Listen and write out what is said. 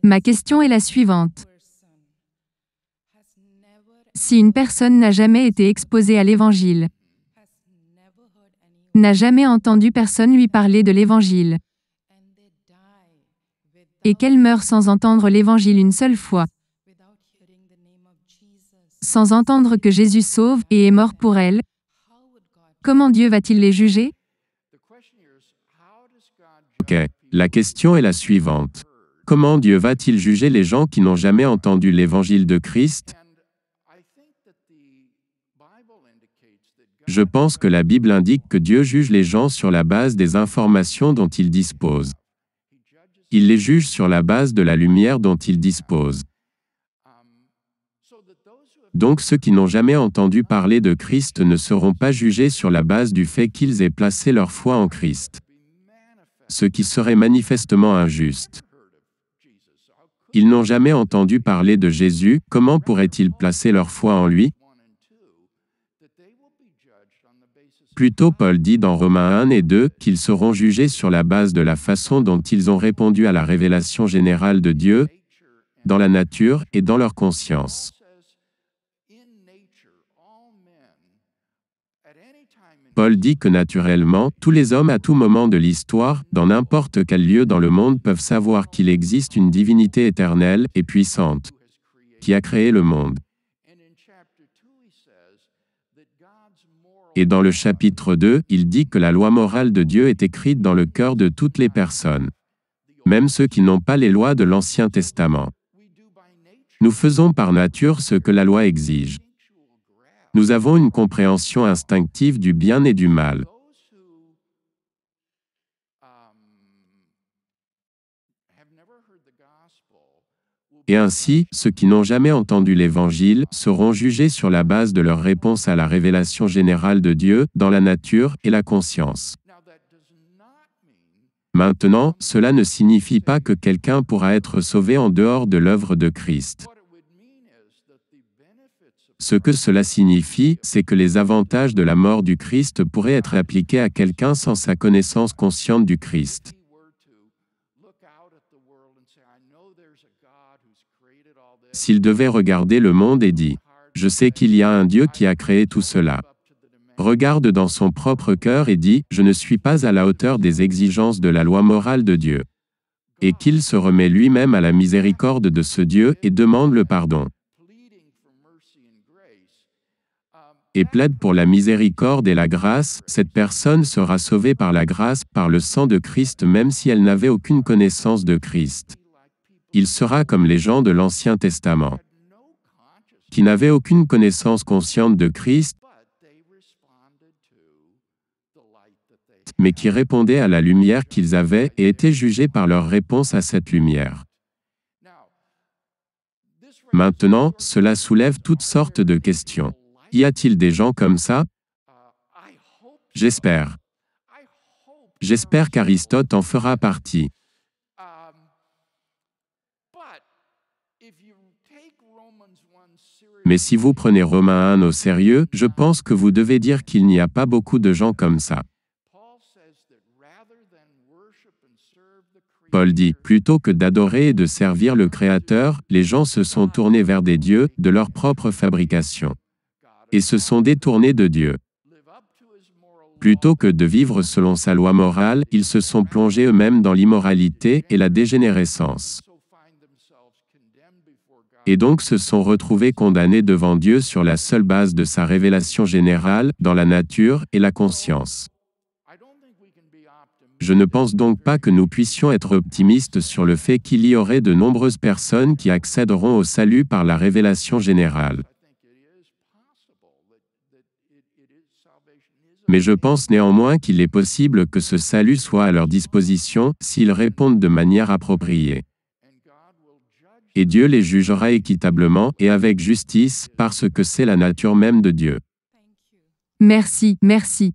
Ma question est la suivante. Si une personne n'a jamais été exposée à l'Évangile, n'a jamais entendu personne lui parler de l'Évangile, et qu'elle meurt sans entendre l'Évangile une seule fois, sans entendre que Jésus sauve et est mort pour elle, comment Dieu va-t-il les juger? Ok, la question est la suivante. Comment Dieu va-t-il juger les gens qui n'ont jamais entendu l'Évangile de Christ? Je pense que la Bible indique que Dieu juge les gens sur la base des informations dont ils disposent. Il les juge sur la base de la lumière dont ils disposent. Donc ceux qui n'ont jamais entendu parler de Christ ne seront pas jugés sur la base du fait qu'ils aient placé leur foi en Christ, ce qui serait manifestement injuste. Ils n'ont jamais entendu parler de Jésus, comment pourraient-ils placer leur foi en lui? Plutôt Paul dit dans Romains 1 et 2 qu'ils seront jugés sur la base de la façon dont ils ont répondu à la révélation générale de Dieu, dans la nature et dans leur conscience. Paul dit que naturellement, tous les hommes à tout moment de l'histoire, dans n'importe quel lieu dans le monde peuvent savoir qu'il existe une divinité éternelle et puissante, qui a créé le monde. Et dans le chapitre 2, il dit que la loi morale de Dieu est écrite dans le cœur de toutes les personnes, même ceux qui n'ont pas les lois de l'Ancien Testament. Nous faisons par nature ce que la loi exige. Nous avons une compréhension instinctive du bien et du mal. Et ainsi, ceux qui n'ont jamais entendu l'Évangile seront jugés sur la base de leur réponse à la révélation générale de Dieu, dans la nature et la conscience. Maintenant, cela ne signifie pas que quelqu'un pourra être sauvé en dehors de l'œuvre de Christ. Ce que cela signifie, c'est que les avantages de la mort du Christ pourraient être appliqués à quelqu'un sans sa connaissance consciente du Christ. S'il devait regarder le monde et dit, « Je sais qu'il y a un Dieu qui a créé tout cela », regarde dans son propre cœur et dit, « Je ne suis pas à la hauteur des exigences de la loi morale de Dieu », et qu'il se remet lui-même à la miséricorde de ce Dieu et demande le pardon, et plaide pour la miséricorde et la grâce, cette personne sera sauvée par la grâce, par le sang de Christ même si elle n'avait aucune connaissance de Christ. Il sera comme les gens de l'Ancien Testament, qui n'avaient aucune connaissance consciente de Christ, mais qui répondaient à la lumière qu'ils avaient et étaient jugés par leur réponse à cette lumière. Maintenant, cela soulève toutes sortes de questions. Y a-t-il des gens comme ça? J'espère. J'espère qu'Aristote en fera partie. Mais si vous prenez Romains 1 au sérieux, je pense que vous devez dire qu'il n'y a pas beaucoup de gens comme ça. Paul dit, plutôt que d'adorer et de servir le Créateur, les gens se sont tournés vers des dieux, de leur propre fabrication, et se sont détournés de Dieu. Plutôt que de vivre selon sa loi morale, ils se sont plongés eux-mêmes dans l'immoralité et la dégénérescence. Et donc se sont retrouvés condamnés devant Dieu sur la seule base de sa révélation générale, dans la nature et la conscience. Je ne pense donc pas que nous puissions être optimistes sur le fait qu'il y aurait de nombreuses personnes qui accéderont au salut par la révélation générale. Mais je pense néanmoins qu'il est possible que ce salut soit à leur disposition s'ils répondent de manière appropriée. Et Dieu les jugera équitablement et avec justice, parce que c'est la nature même de Dieu. Merci, merci.